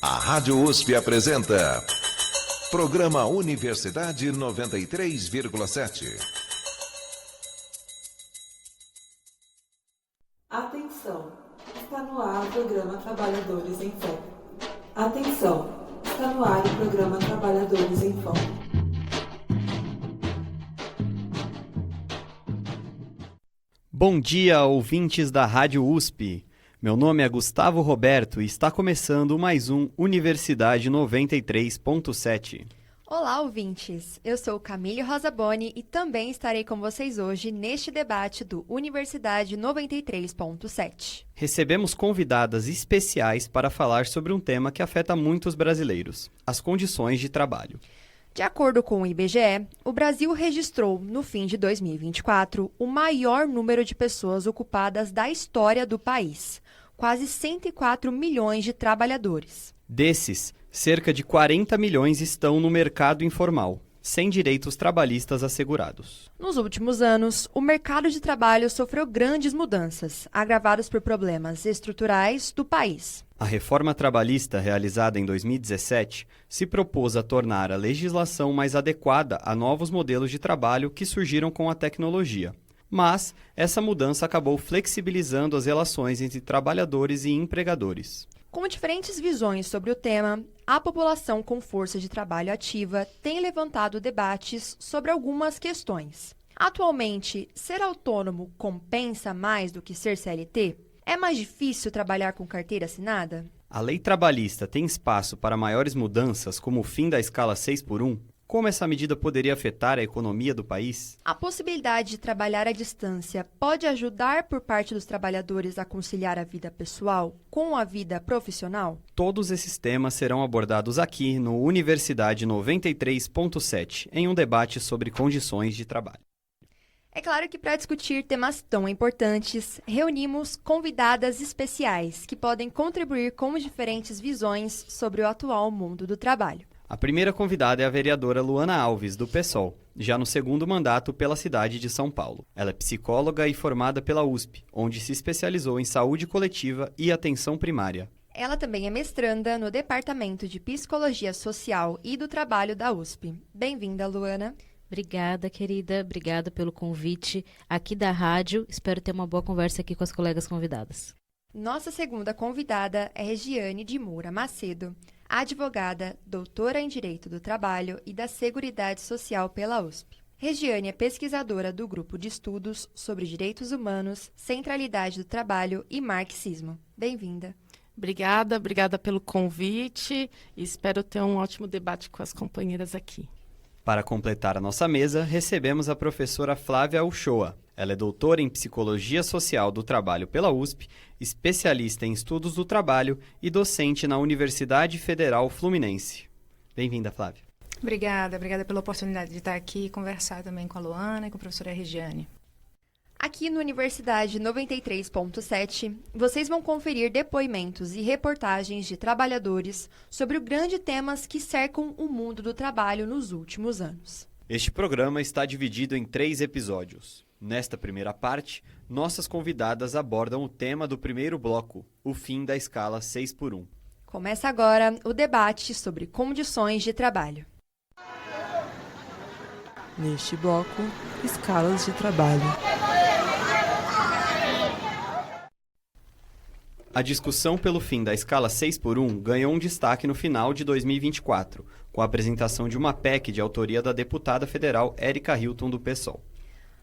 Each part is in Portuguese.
A Rádio USP apresenta Programa Universidade 93,7. Atenção! Está no ar o programa Trabalhadores em Foco. Atenção! Está no ar o programa Trabalhadores em Foco. Bom dia, ouvintes da Rádio USP. Meu nome é Gustavo Roberto e está começando mais um Universidade 93.7. Olá, ouvintes! Eu sou Camille Rosaboni e também estarei com vocês hoje neste debate do Universidade 93.7. Recebemos convidadas especiais para falar sobre um tema que afeta muitos brasileiros: as condições de trabalho. De acordo com o IBGE, o Brasil registrou, no fim de 2024, o maior número de pessoas ocupadas da história do país, quase 104 milhões de trabalhadores. Desses, cerca de 40 milhões estão no mercado informal, sem direitos trabalhistas assegurados. Nos últimos anos, o mercado de trabalho sofreu grandes mudanças, agravadas por problemas estruturais do país. A reforma trabalhista realizada em 2017 se propôs a tornar a legislação mais adequada a novos modelos de trabalho que surgiram com a tecnologia. Mas essa mudança acabou flexibilizando as relações entre trabalhadores e empregadores. Com diferentes visões sobre o tema, a população com força de trabalho ativa tem levantado debates sobre algumas questões. Atualmente, ser autônomo compensa mais do que ser CLT? É mais difícil trabalhar com carteira assinada? A lei trabalhista tem espaço para maiores mudanças, como o fim da escala 6x1? Como essa medida poderia afetar a economia do país? A possibilidade de trabalhar à distância pode ajudar por parte dos trabalhadores a conciliar a vida pessoal com a vida profissional? Todos esses temas serão abordados aqui no Universidade 93.7, em um debate sobre condições de trabalho. É claro que para discutir temas tão importantes, reunimos convidadas especiais que podem contribuir com diferentes visões sobre o atual mundo do trabalho. A primeira convidada é a vereadora Luana Alves, do PSOL, já no segundo mandato pela cidade de São Paulo. Ela é psicóloga e formada pela USP, onde se especializou em saúde coletiva e atenção primária. Ela também é mestranda no Departamento de Psicologia Social e do Trabalho da USP. Bem-vinda, Luana. Obrigada, querida. Obrigada pelo convite aqui da rádio. Espero ter uma boa conversa aqui com as colegas convidadas. Nossa segunda convidada é Regiane de Moura Macedo, advogada, doutora em Direito do Trabalho e da Seguridade Social pela USP. Regiane é pesquisadora do Grupo de Estudos sobre Direitos Humanos, Centralidade do Trabalho e Marxismo. Bem-vinda. Obrigada pelo convite e espero ter um ótimo debate com as companheiras aqui. Para completar a nossa mesa, recebemos a professora Flávia Uchoa. Ela é doutora em Psicologia Social do Trabalho pela USP, especialista em estudos do trabalho e docente na Universidade Federal Fluminense. Bem-vinda, Flávia. Obrigada pela oportunidade de estar aqui e conversar também com a Luana e com a professora Regiane. Aqui no Universidade 93.7, vocês vão conferir depoimentos e reportagens de trabalhadores sobre os grandes temas que cercam o mundo do trabalho nos últimos anos. Este programa está dividido em 3 episódios. Nesta primeira parte, nossas convidadas abordam o tema do primeiro bloco, o fim da escala 6x1. Começa agora o debate sobre condições de trabalho. Neste bloco, escalas de trabalho. A discussão pelo fim da escala 6x1 ganhou um destaque no final de 2024, com a apresentação de uma PEC de autoria da deputada federal Érica Hilton, do PSOL.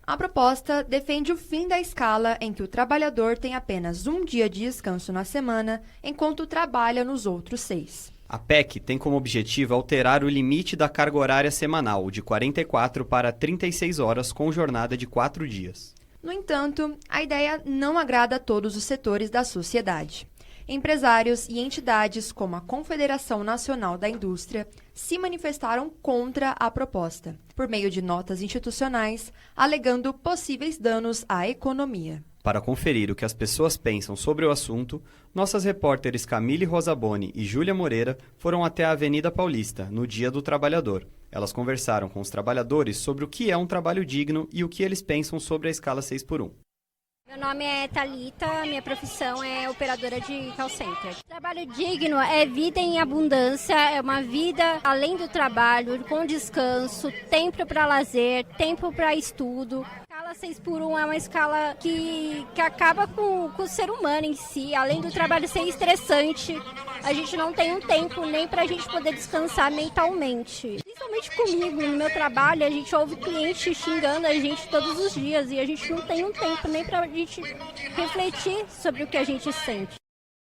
A proposta defende o fim da escala em que o trabalhador tem apenas um dia de descanso na semana, enquanto trabalha nos outros 6. A PEC tem como objetivo alterar o limite da carga horária semanal de 44 para 36 horas com jornada de 4 dias. No entanto, a ideia não agrada a todos os setores da sociedade. Empresários e entidades como a Confederação Nacional da Indústria se manifestaram contra a proposta, por meio de notas institucionais, alegando possíveis danos à economia. Para conferir o que as pessoas pensam sobre o assunto, nossas repórteres Camille Rosaboni e Júlia Moreira foram até a Avenida Paulista, no Dia do Trabalhador. Elas conversaram com os trabalhadores sobre o que é um trabalho digno e o que eles pensam sobre a escala 6x1. Meu nome é Thalita, minha profissão é operadora de call center. Trabalho digno é vida em abundância, é uma vida além do trabalho, com descanso, tempo para lazer, tempo para estudo. A escala 6x1 é uma escala que acaba com o ser humano em si, além do trabalho ser estressante, a gente não tem um tempo nem para a gente poder descansar mentalmente. Principalmente comigo, no meu trabalho, a gente ouve cliente xingando a gente todos os dias e a gente não tem um tempo nem para a gente refletir sobre o que a gente sente.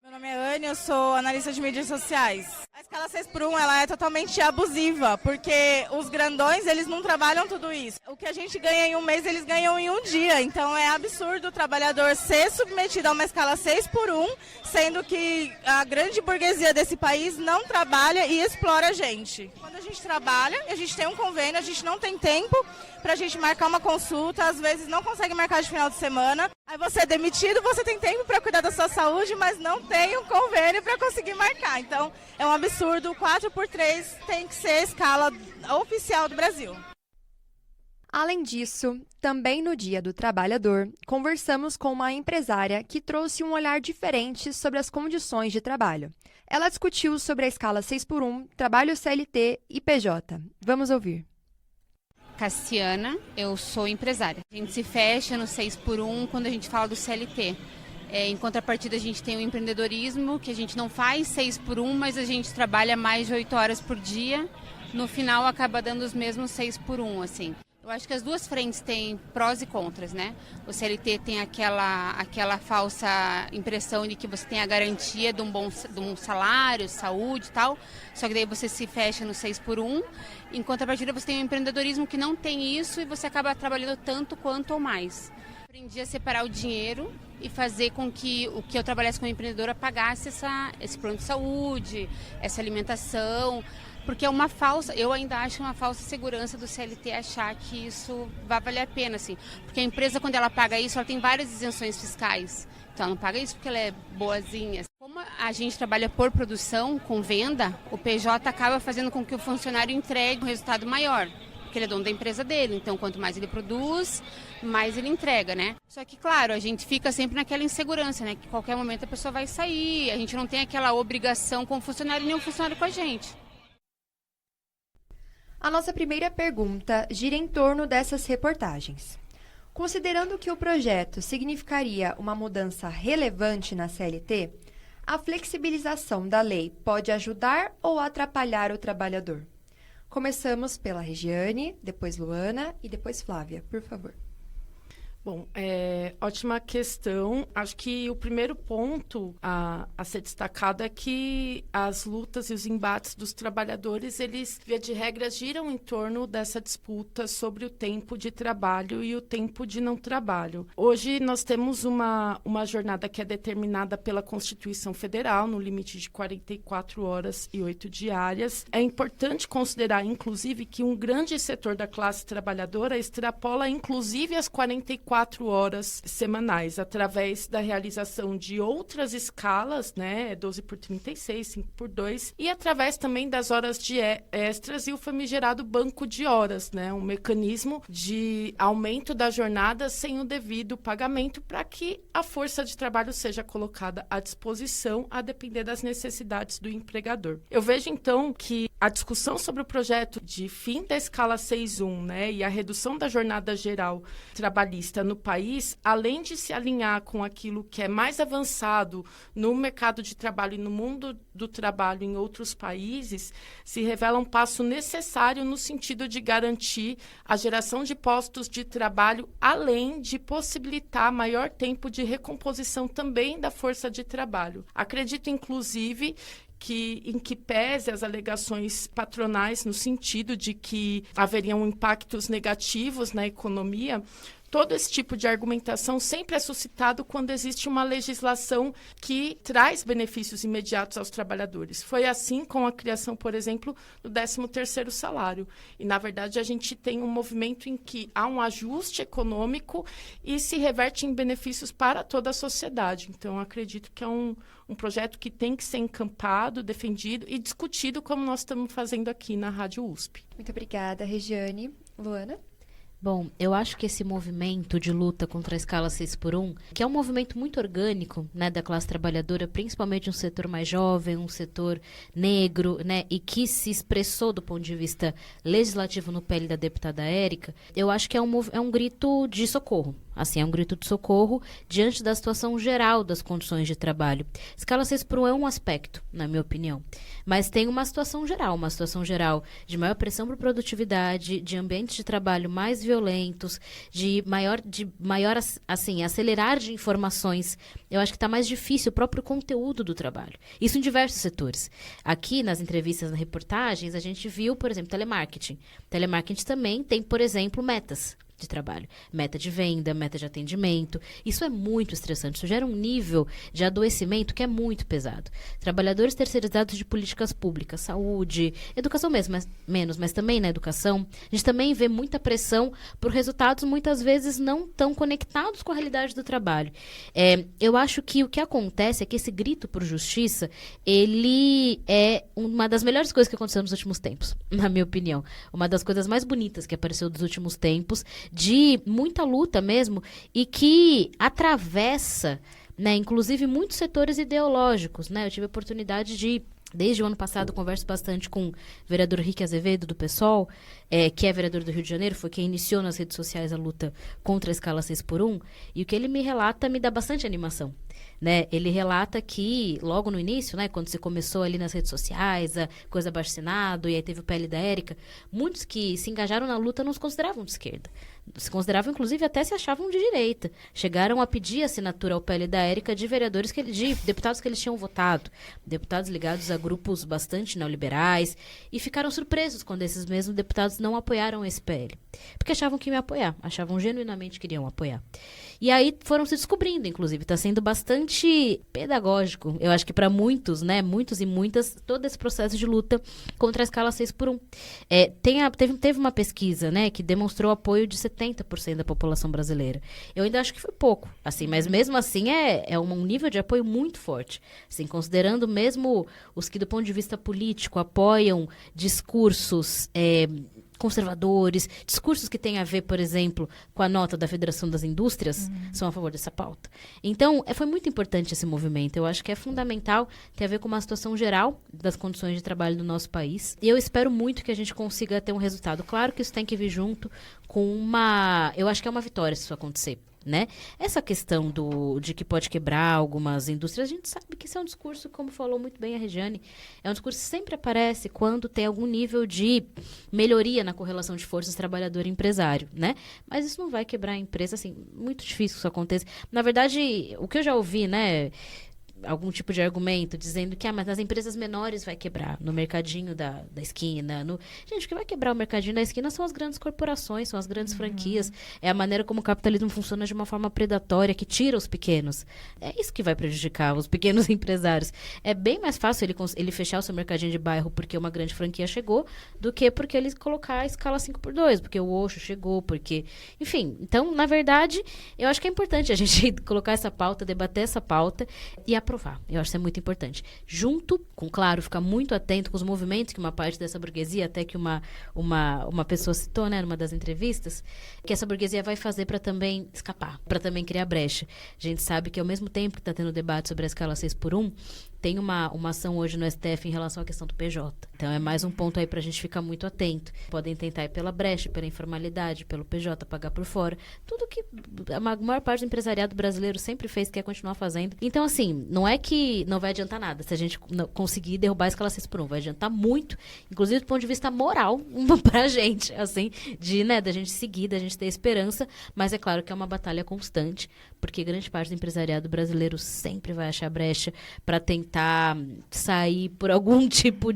Meu nome é Anne, eu sou analista de mídias sociais. A escala 6x1 ela é totalmente abusiva, porque os grandões eles não trabalham tudo isso. O que a gente ganha em um mês, eles ganham em um dia. Então é absurdo o trabalhador ser submetido a uma escala 6x1, sendo que a grande burguesia desse país não trabalha e explora a gente. Quando a gente trabalha, a gente tem um convênio, a gente não tem tempo pra gente marcar uma consulta, às vezes não consegue marcar de final de semana. Aí você é demitido, você tem tempo para cuidar da sua saúde, mas não tem um convênio para conseguir marcar. Então é um absurdo, 4x3 tem que ser a escala oficial do Brasil. Além disso, também no Dia do Trabalhador, conversamos com uma empresária que trouxe um olhar diferente sobre as condições de trabalho. Ela discutiu sobre a escala 6x1, trabalho CLT e PJ. Vamos ouvir. Cassiana, eu sou empresária. A gente se fecha no 6x1 quando a gente fala do CLT. Em contrapartida, a gente tem o empreendedorismo, que a gente não faz 6x1, mas a gente trabalha mais de 8 horas por dia. No final, acaba dando os mesmos 6x1, assim. Eu acho que as duas frentes têm prós e contras, né? O CLT tem aquela falsa impressão de que você tem a garantia de um salário, saúde e tal, só que daí você se fecha no 6x1. Em contrapartida, você tem o empreendedorismo que não tem isso e você acaba trabalhando tanto quanto ou mais. Aprendi a separar o dinheiro e fazer com que o que eu trabalhasse como empreendedora pagasse esse plano de saúde, essa alimentação, porque eu ainda acho uma falsa segurança do CLT achar que isso vai valer a pena, assim. Porque a empresa, quando ela paga isso, ela tem várias isenções fiscais. Então, ela não paga isso porque ela é boazinha. Como a gente trabalha por produção, com venda, o PJ acaba fazendo com que o funcionário entregue um resultado maior. Porque ele é dono da empresa dele, então quanto mais ele produz, mais ele entrega, né? Só que, claro, a gente fica sempre naquela insegurança, né? Que a qualquer momento a pessoa vai sair, a gente não tem aquela obrigação com o funcionário e nem o funcionário com a gente. A nossa primeira pergunta gira em torno dessas reportagens. Considerando que o projeto significaria uma mudança relevante na CLT, a flexibilização da lei pode ajudar ou atrapalhar o trabalhador? Começamos pela Regiane, depois Luana e depois Flávia, por favor. Bom, ótima questão. Acho que o primeiro ponto a ser destacado é que as lutas e os embates dos trabalhadores, eles, via de regra, giram em torno dessa disputa sobre o tempo de trabalho e o tempo de não trabalho. Hoje nós temos uma jornada que é determinada pela Constituição Federal, no limite de 44 horas e 8 diárias. É importante considerar, inclusive, que um grande setor da classe trabalhadora extrapola, inclusive, as 44 horas semanais, através da realização de outras escalas, né, 12x36, 5x2, e através também das horas de extras e o famigerado banco de horas, né, um mecanismo de aumento da jornada sem o devido pagamento para que a força de trabalho seja colocada à disposição a depender das necessidades do empregador. Eu vejo, então, que a discussão sobre o projeto de fim da escala 6.1, né, e a redução da jornada geral trabalhista no país, além de se alinhar com aquilo que é mais avançado no mercado de trabalho e no mundo do trabalho em outros países, se revela um passo necessário no sentido de garantir a geração de postos de trabalho, além de possibilitar maior tempo de recomposição também da força de trabalho. Acredito, inclusive, em que pese as alegações patronais no sentido de que haveriam impactos negativos na economia, todo esse tipo de argumentação sempre é suscitado quando existe uma legislação que traz benefícios imediatos aos trabalhadores. Foi assim com a criação, por exemplo, do 13º salário. E, na verdade, a gente tem um movimento em que há um ajuste econômico e se reverte em benefícios para toda a sociedade. Então, acredito que é um projeto que tem que ser encampado, defendido e discutido como nós estamos fazendo aqui na Rádio USP. Muito obrigada, Regiane. Luana? Bom, eu acho que esse movimento de luta contra a escala 6x1, que é um movimento muito orgânico, né, da classe trabalhadora, principalmente um setor mais jovem, um setor negro, né, e que se expressou do ponto de vista legislativo no PL da deputada Érica, eu acho que é um grito de socorro. Assim, é um grito de socorro diante da situação geral das condições de trabalho. Escala 6x1 é um aspecto, na minha opinião, mas tem uma situação geral de maior pressão por produtividade, de ambientes de trabalho mais violentos, de maior assim, acelerar de informações. Eu acho que está mais difícil o próprio conteúdo do trabalho. Isso em diversos setores. Aqui, nas entrevistas, nas reportagens, a gente viu, por exemplo, telemarketing. Telemarketing também tem, por exemplo, metas de trabalho, meta de venda, meta de atendimento. Isso é muito estressante, isso gera um nível de adoecimento que é muito pesado. Trabalhadores terceirizados de políticas públicas, saúde, educação mesmo, mas também na educação, a gente também vê muita pressão por resultados muitas vezes não tão conectados com a realidade do trabalho. Eu acho que o que acontece é que esse grito por justiça, ele é uma das melhores coisas que aconteceu nos últimos tempos, na minha opinião. Uma das coisas mais bonitas que apareceu nos últimos tempos, de muita luta mesmo, e que atravessa, né, inclusive muitos setores ideológicos, né? Eu tive a oportunidade de, desde o ano passado, converso bastante com o vereador Rique Azevedo, do PSOL, que é vereador do Rio de Janeiro, foi quem iniciou nas redes sociais a luta contra a escala 6x1, e o que ele me relata me dá bastante animação. Né? Ele relata que, logo no início, né, quando se começou ali nas redes sociais, a coisa abaixo-assinado, e aí teve o PL da Érica, muitos que se engajaram na luta não se consideravam de esquerda. Se consideravam, inclusive, até se achavam de direita. Chegaram a pedir assinatura ao PL da Érica de vereadores, de deputados que eles tinham votado, deputados ligados a grupos bastante neoliberais, e ficaram surpresos quando esses mesmos deputados não apoiaram esse PL. Porque achavam que iam apoiar, achavam genuinamente que iriam apoiar. E aí foram se descobrindo, inclusive, está sendo bastante pedagógico, eu acho que para muitos, né, muitos e muitas, todo esse processo de luta contra a escala 6x1. Teve uma pesquisa, né, que demonstrou apoio de 70% da população brasileira. Eu ainda acho que foi pouco, assim, mas mesmo assim é um nível de apoio muito forte. Assim, considerando mesmo os que, do ponto de vista político, apoiam discursos conservadores, discursos que têm a ver, por exemplo, com a nota da Federação das Indústrias, são a favor dessa pauta. Então, foi muito importante esse movimento. Eu acho que é fundamental, tem a ver com uma situação geral das condições de trabalho do nosso país. E eu espero muito que a gente consiga ter um resultado. Claro que isso tem que vir junto com eu acho que é uma vitória se isso acontecer. Né? Essa questão de que pode quebrar algumas indústrias, a gente sabe que isso é um discurso, como falou muito bem a Regiane, é um discurso que sempre aparece quando tem algum nível de melhoria na correlação de forças trabalhador e empresário, né? Mas isso não vai quebrar a empresa, assim, muito difícil que isso aconteça. Na verdade, o que eu já ouvi, né, algum tipo de argumento dizendo que mas nas empresas menores vai quebrar, no mercadinho da esquina. Gente, o que vai quebrar o mercadinho da esquina são as grandes corporações, são as grandes franquias. É a maneira como o capitalismo funciona de uma forma predatória, que tira os pequenos. É isso que vai prejudicar os pequenos empresários. É bem mais fácil ele fechar o seu mercadinho de bairro porque uma grande franquia chegou, do que porque ele colocar a escala 5x2, porque o Oxo chegou, porque... Enfim, então, na verdade, eu acho que é importante a gente colocar essa pauta, debater essa pauta e aprovar. Eu acho que isso é muito importante. Junto com, claro, ficar muito atento com os movimentos que uma parte dessa burguesia, até que uma pessoa citou, né, numa das entrevistas, que essa burguesia vai fazer para também escapar, para também criar brecha. A gente sabe que ao mesmo tempo que está tendo debate sobre a escala 6x1, tem uma ação hoje no STF em relação à questão do PJ. Então, é mais um ponto aí para a gente ficar muito atento. Podem tentar ir pela brecha, pela informalidade, pelo PJ, pagar por fora. Tudo que a maior parte do empresariado brasileiro sempre fez, quer continuar fazendo. Então, assim, não é que não vai adiantar nada se a gente conseguir derrubar a escala 6x1. Vai adiantar muito, inclusive do ponto de vista moral, pra gente, assim, da gente seguir, da gente ter esperança. Mas é claro que é uma batalha constante, porque grande parte do empresariado brasileiro sempre vai achar brecha para tentar sair por algum tipo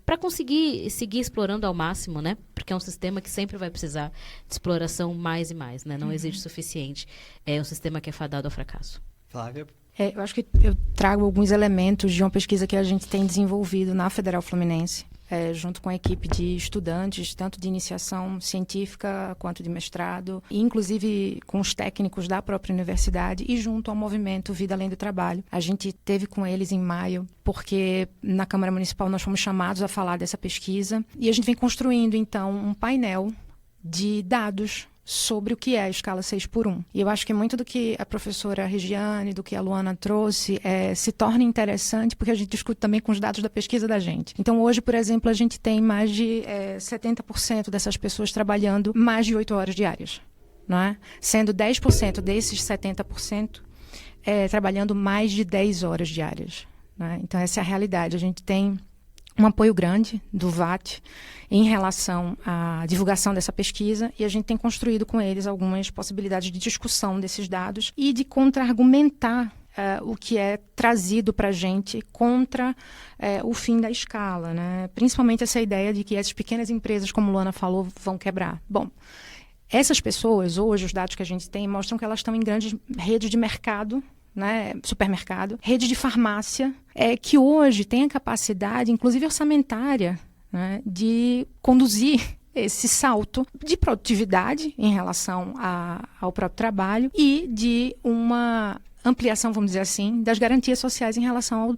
para conseguir seguir explorando ao máximo, né? Porque é um sistema que sempre vai precisar de exploração mais e mais, né? Não existe o suficiente. É um sistema que é fadado ao fracasso. Flávia? Eu acho que eu trago alguns elementos de uma pesquisa que a gente tem desenvolvido na Federal Fluminense, junto com a equipe de estudantes, tanto de iniciação científica quanto de mestrado, e inclusive com os técnicos da própria universidade e junto ao movimento Vida Além do Trabalho. A gente teve com eles em maio, porque na Câmara Municipal nós fomos chamados a falar dessa pesquisa, e a gente vem construindo, então, um painel de dados sobre o que é a escala 6x1. E eu acho que muito do que a professora Regiane, do que a Luana trouxe, se torna interessante porque a gente discute também com os dados da pesquisa da gente. Então, hoje, por exemplo, a gente tem mais de 70% dessas pessoas trabalhando mais de 8 horas diárias, não é? Sendo 10% desses 70% trabalhando mais de 10 horas diárias, né? Então, essa é a realidade. A gente tem um apoio grande do VAT em relação à divulgação dessa pesquisa e a gente tem construído com eles algumas possibilidades de discussão desses dados e de contra-argumentar o que é trazido para a gente contra o fim da escala, né? Principalmente essa ideia de que essas pequenas empresas, como Luana falou, vão quebrar. Bom, essas pessoas, hoje, os dados que a gente tem mostram que elas estão em grandes redes de mercado, né, supermercado, rede de farmácia, que hoje tem a capacidade, inclusive orçamentária, né, de conduzir esse salto de produtividade em relação ao próprio trabalho e de uma ampliação, vamos dizer assim, das garantias sociais em relação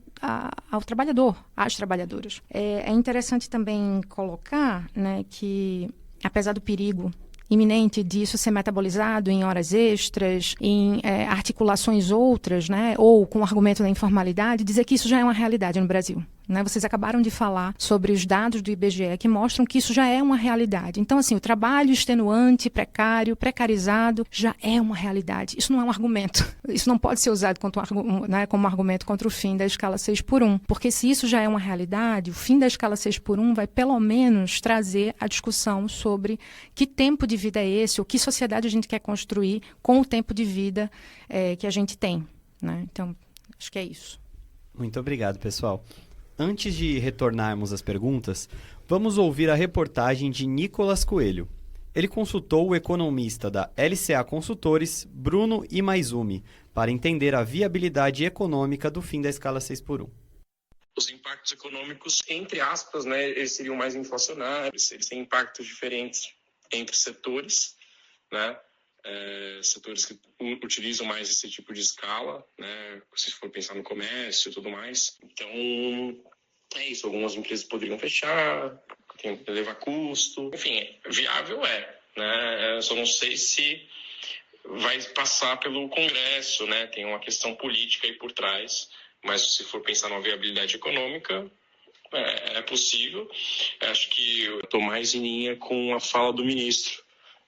ao trabalhador, às trabalhadoras. É interessante também colocar, né, que, apesar do perigo iminente disso ser metabolizado em horas extras, em articulações outras, né, ou com o argumento da informalidade, dizer que isso já é uma realidade no Brasil. Né? Vocês acabaram de falar sobre os dados do IBGE que mostram que isso já é uma realidade. Então, assim, o trabalho extenuante, precário, precarizado, já é uma realidade. Isso não é um argumento. Isso não pode ser usado como argumento contra o fim da escala 6x1. Porque se isso já é uma realidade, o fim da escala 6x1 vai, pelo menos, trazer a discussão sobre que tempo de vida é esse, ou que sociedade a gente quer construir com o tempo de vida que a gente tem. Né? Então, acho que é isso. Muito obrigado, pessoal. Antes de retornarmos às perguntas, vamos ouvir a reportagem de Nicolas Coelho. Ele consultou o economista da LCA Consultores, Bruno Imaizumi, para entender a viabilidade econômica do fim da escala 6x1. Os impactos econômicos, entre aspas, né, eles seriam mais inflacionários, eles têm impactos diferentes entre setores, né? Setores que utilizam mais esse tipo de escala, né, se for pensar no comércio e tudo mais. Então, é isso. Algumas empresas poderiam fechar, levar custo. Enfim, viável né? Eu só não sei se vai passar pelo Congresso, né? Tem uma questão política aí por trás, mas se for pensar numa viabilidade econômica, é possível. Acho que eu estou mais em linha com a fala do ministro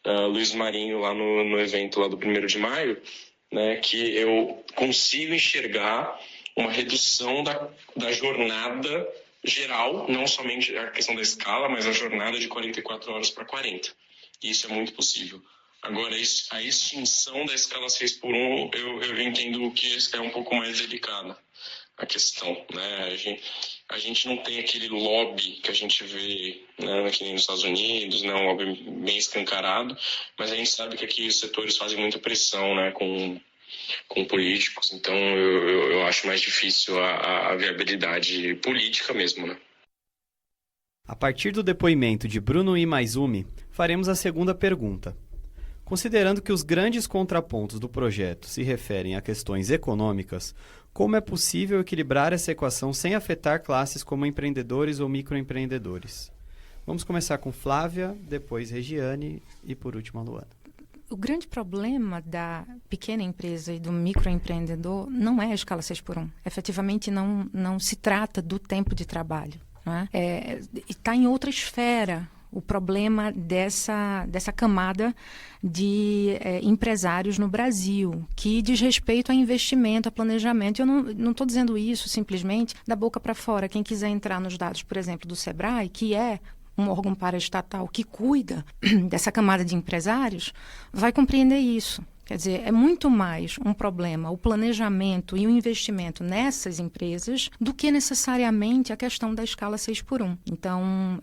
Luiz Marinho lá no evento lá do 1º de maio, né, que eu consigo enxergar uma redução da jornada geral, não somente a questão da escala, mas a jornada de 44 horas para 40. E isso é muito possível. Agora, a extinção da escala 6x1, eu entendo que é um pouco mais delicada a questão, né? A gente não tem aquele lobby que a gente vê, né, aqui nos Estados Unidos, né, um lobby bem escancarado, mas a gente sabe que aqui os setores fazem muita pressão, né, com políticos, então eu acho mais difícil a viabilidade política mesmo, né? A partir do depoimento de Bruno Imaizumi, faremos a segunda pergunta. Considerando que os grandes contrapontos do projeto se referem a questões econômicas, como é possível equilibrar essa equação sem afetar classes como empreendedores ou microempreendedores? Vamos começar com Flávia, depois Regiane e, por último, a Luana. O grande problema da pequena empresa e do microempreendedor não é a escala 6x1. Efetivamente, não se trata do tempo de trabalho. Está em outra esfera o problema dessa camada de empresários no Brasil, que diz respeito a investimento, a planejamento. Eu não estou dizendo isso simplesmente da boca para fora. Quem quiser entrar nos dados, por exemplo, do SEBRAE, que é um órgão paraestatal que cuida dessa camada de empresários, vai compreender isso. Quer dizer, é muito mais um problema o planejamento e o investimento nessas empresas do que necessariamente a questão da escala 6x1. Então,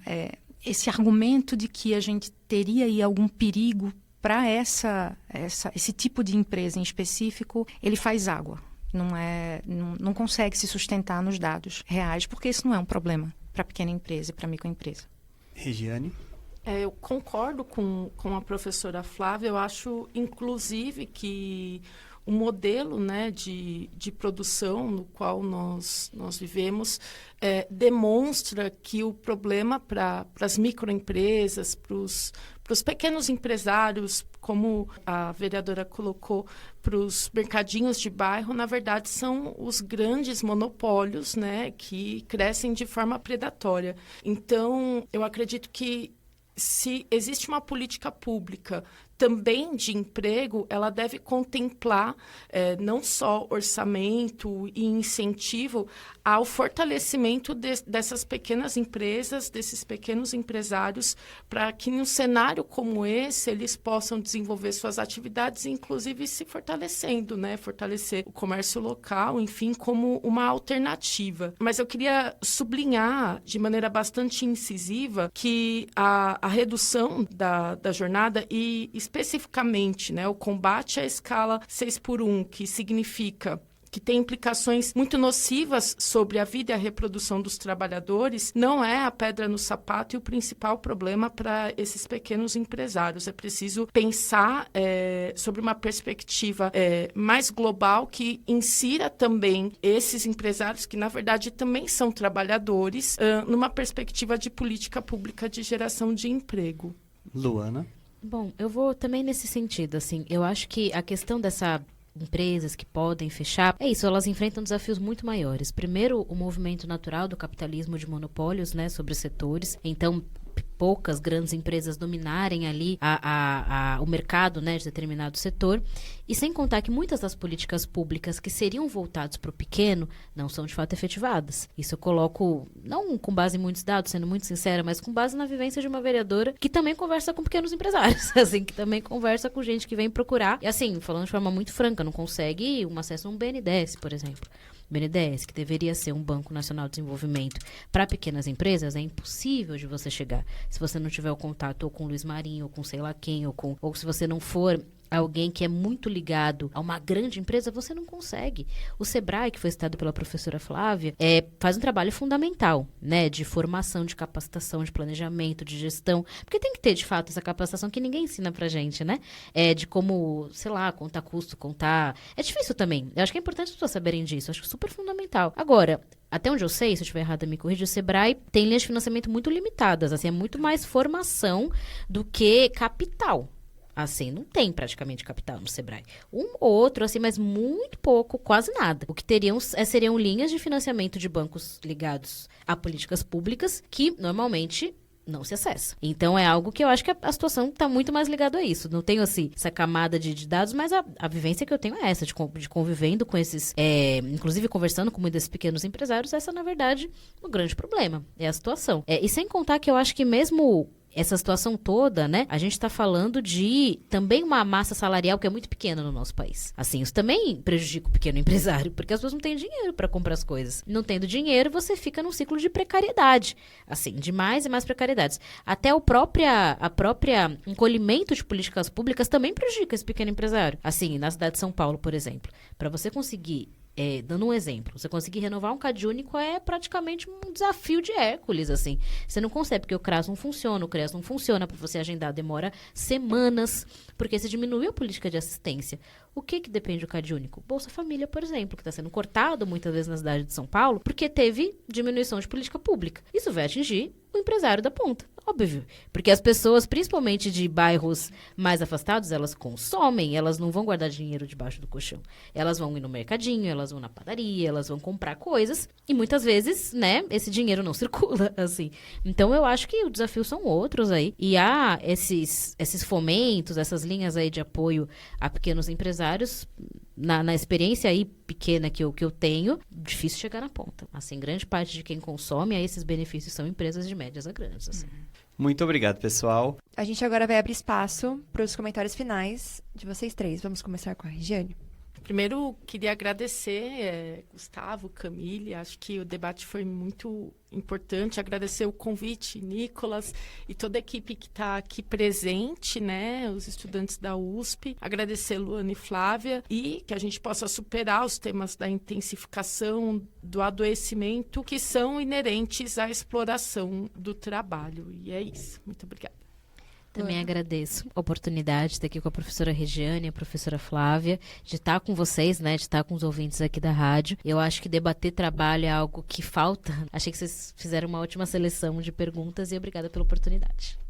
esse argumento de que a gente teria aí algum perigo para esse tipo de empresa em específico, ele faz água. Não consegue se sustentar nos dados reais, porque isso não é um problema para a pequena empresa e para a microempresa. Regiane? Eu concordo com a professora Flávia. Eu acho, inclusive, que o modelo, né, de produção no qual nós vivemos demonstra que o problema para as microempresas, para os para os pequenos empresários, como a vereadora colocou, para os mercadinhos de bairro, na verdade, são os grandes monopólios, né, que crescem de forma predatória. Então, eu acredito que se existe uma política pública também de emprego, ela deve contemplar não só orçamento e incentivo ao fortalecimento dessas pequenas empresas, desses pequenos empresários, para que em um cenário como esse eles possam desenvolver suas atividades, inclusive se fortalecendo, né? Fortalecer o comércio local, enfim, como uma alternativa. Mas eu queria sublinhar de maneira bastante incisiva que a redução da jornada e especificamente, né, o combate à escala 6x1, que significa que tem implicações muito nocivas sobre a vida e a reprodução dos trabalhadores, não é a pedra no sapato e o principal problema para esses pequenos empresários. É preciso pensar sobre uma perspectiva mais global que insira também esses empresários, que na verdade também são trabalhadores, numa perspectiva de política pública de geração de emprego. Luana? Bom, eu vou também nesse sentido, assim, eu acho que a questão dessa empresas que podem fechar, é isso, elas enfrentam desafios muito maiores. Primeiro, o movimento natural do capitalismo de monopólios, né, sobre setores. Então, poucas grandes empresas dominarem ali o mercado, né, de determinado setor, e sem contar que muitas das políticas públicas que seriam voltadas para o pequeno não são de fato efetivadas. Isso eu coloco, não com base em muitos dados, sendo muito sincera, mas com base na vivência de uma vereadora que também conversa com pequenos empresários, assim, que também conversa com gente que vem procurar, e assim, falando de forma muito franca, não consegue um acesso a um BNDES, por exemplo. BNDES, que deveria ser um Banco Nacional de Desenvolvimento para pequenas empresas, é impossível de você chegar. Se você não tiver o contato ou com o Luiz Marinho, ou com sei lá quem, ou se você não for alguém que é muito ligado a uma grande empresa, você não consegue. O Sebrae, que foi citado pela professora Flávia, faz um trabalho fundamental, né, de formação, de capacitação, de planejamento, de gestão, porque tem que ter, de fato, essa capacitação que ninguém ensina pra gente, né, de como, sei lá, contar custo, contar... É difícil também. Eu acho que é importante as pessoas saberem disso. Eu acho super fundamental. Agora, até onde eu sei, se eu estiver errada, me corrija, o Sebrae tem linhas de financiamento muito limitadas, assim, é muito mais formação do que capital. Assim, não tem praticamente capital no Sebrae. Um ou outro, assim, mas muito pouco, quase nada. O que seriam linhas de financiamento de bancos ligados a políticas públicas que, normalmente, não se acessa. Então, é algo que eu acho que a situação está muito mais ligada a isso. Não tenho, assim, essa camada de dados, mas a vivência que eu tenho é essa, de convivendo com esses, inclusive conversando com muitos desses pequenos empresários, essa, na verdade, é um grande problema. É a situação. E sem contar que eu acho que mesmo... essa situação toda, né, a gente está falando de também uma massa salarial que é muito pequena no nosso país. Assim, isso também prejudica o pequeno empresário, porque as pessoas não têm dinheiro para comprar as coisas. Não tendo dinheiro, você fica num ciclo de precariedade. Assim, de mais e mais precariedades. Até a própria encolhimento de políticas públicas também prejudica esse pequeno empresário. Assim, na cidade de São Paulo, por exemplo, para você conseguir... dando um exemplo, você conseguir renovar um CadÚnico é praticamente um desafio de Hércules, assim. Você não consegue, porque o CRAS não funciona, o CREAS não funciona, para você agendar demora semanas, porque você diminuiu a política de assistência. O que depende do CadÚnico? Bolsa Família, por exemplo, que está sendo cortado muitas vezes na cidade de São Paulo, porque teve diminuição de política pública. Isso vai atingir o empresário da ponta, óbvio. Porque as pessoas, principalmente de bairros mais afastados, elas consomem, elas não vão guardar dinheiro debaixo do colchão. Elas vão ir no mercadinho, elas vão na padaria, elas vão comprar coisas e muitas vezes, né, esse dinheiro não circula, assim. Então, eu acho que o desafio são outros aí. E há esses fomentos, essas linhas aí de apoio a pequenos empresários, na experiência aí pequena que eu tenho, difícil chegar na ponta. Assim, grande parte de quem consome aí esses benefícios são empresas de médias a grandes, assim. Muito obrigado, pessoal. A gente agora vai abrir espaço para os comentários finais de vocês três. Vamos começar com a Regiane. Primeiro, queria agradecer, Gustavo, Camille, acho que o debate foi muito importante, agradecer o convite, Nicolas, e toda a equipe que está aqui presente, né, os estudantes da USP, agradecer Luana e Flávia, e que a gente possa superar os temas da intensificação, do adoecimento, que são inerentes à exploração do trabalho, e é isso. Muito obrigada. Também agradeço a oportunidade de estar aqui com a professora Regiane, a professora Flávia, de estar com vocês, né, de estar com os ouvintes aqui da rádio. Eu acho que debater trabalho é algo que falta. Achei que vocês fizeram uma ótima seleção de perguntas e obrigada pela oportunidade.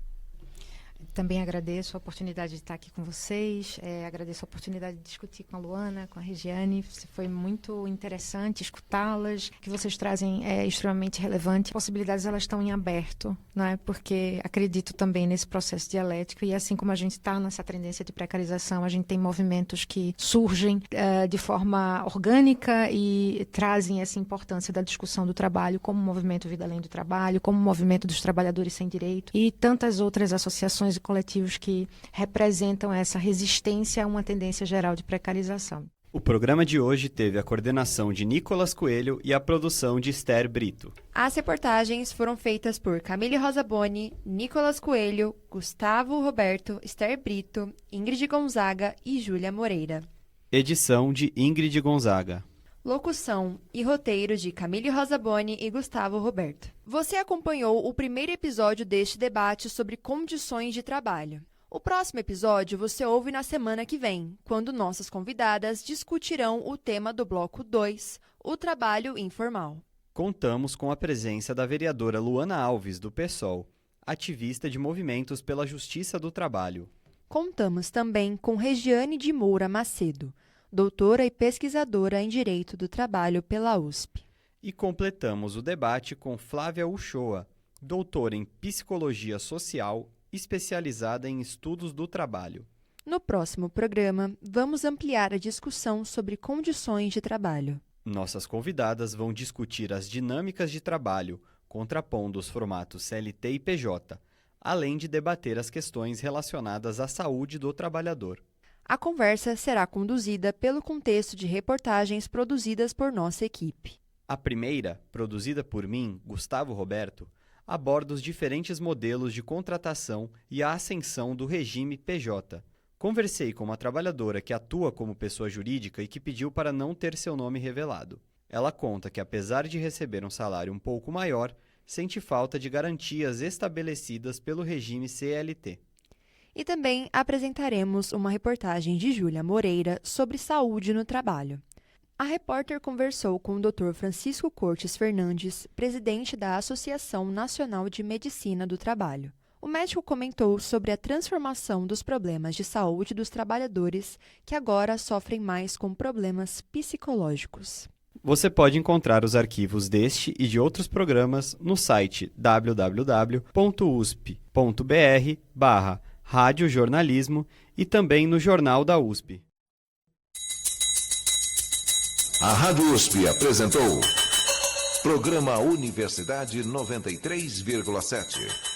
também agradeço a oportunidade de estar aqui com vocês, agradeço a oportunidade de discutir com a Luana, com a Regiane. Foi muito interessante escutá-las. O que vocês trazem é extremamente relevante. As possibilidades, elas estão em aberto, não é? Porque acredito também nesse processo dialético, e assim como a gente está nessa tendência de precarização, a gente tem movimentos que surgem de forma orgânica e trazem essa importância da discussão do trabalho, como o movimento Vida Além do Trabalho, como o movimento dos trabalhadores sem direito e tantas outras associações e coletivos que representam essa resistência a uma tendência geral de precarização. O programa de hoje teve a coordenação de Nicolas Coelho e a produção de Esther Brito. As reportagens foram feitas por Camille Rosa Boni, Nicolas Coelho, Gustavo Roberto, Esther Brito, Ingrid Gonzaga e Júlia Moreira. Edição de Ingrid Gonzaga. Locução e roteiro de Camille Rosa Boni e Gustavo Roberto. Você acompanhou o primeiro episódio deste debate sobre condições de trabalho. O próximo episódio você ouve na semana que vem, quando nossas convidadas discutirão o tema do bloco 2, o trabalho informal. Contamos com a presença da vereadora Luana Alves, do PSOL, ativista de movimentos pela justiça do trabalho. Contamos também com Regiane de Moura Macedo, doutora e pesquisadora em Direito do Trabalho pela USP. E completamos o debate com Flávia Uchoa, doutora em Psicologia Social, especializada em estudos do trabalho. No próximo programa, vamos ampliar a discussão sobre condições de trabalho. Nossas convidadas vão discutir as dinâmicas de trabalho, contrapondo os formatos CLT e PJ, além de debater as questões relacionadas à saúde do trabalhador. A conversa será conduzida pelo contexto de reportagens produzidas por nossa equipe. A primeira, produzida por mim, Gustavo Roberto, aborda os diferentes modelos de contratação e a ascensão do regime PJ. Conversei com uma trabalhadora que atua como pessoa jurídica e que pediu para não ter seu nome revelado. Ela conta que, apesar de receber um salário um pouco maior, sente falta de garantias estabelecidas pelo regime CLT. E também apresentaremos uma reportagem de Júlia Moreira sobre saúde no trabalho. A repórter conversou com o Dr. Francisco Cortes Fernandes, presidente da Associação Nacional de Medicina do Trabalho. O médico comentou sobre a transformação dos problemas de saúde dos trabalhadores que agora sofrem mais com problemas psicológicos. Você pode encontrar os arquivos deste e de outros programas no site www.usp.br/radiojornalismo e também no Jornal da USP. A Rádio USP apresentou Programa Universidade 93,7.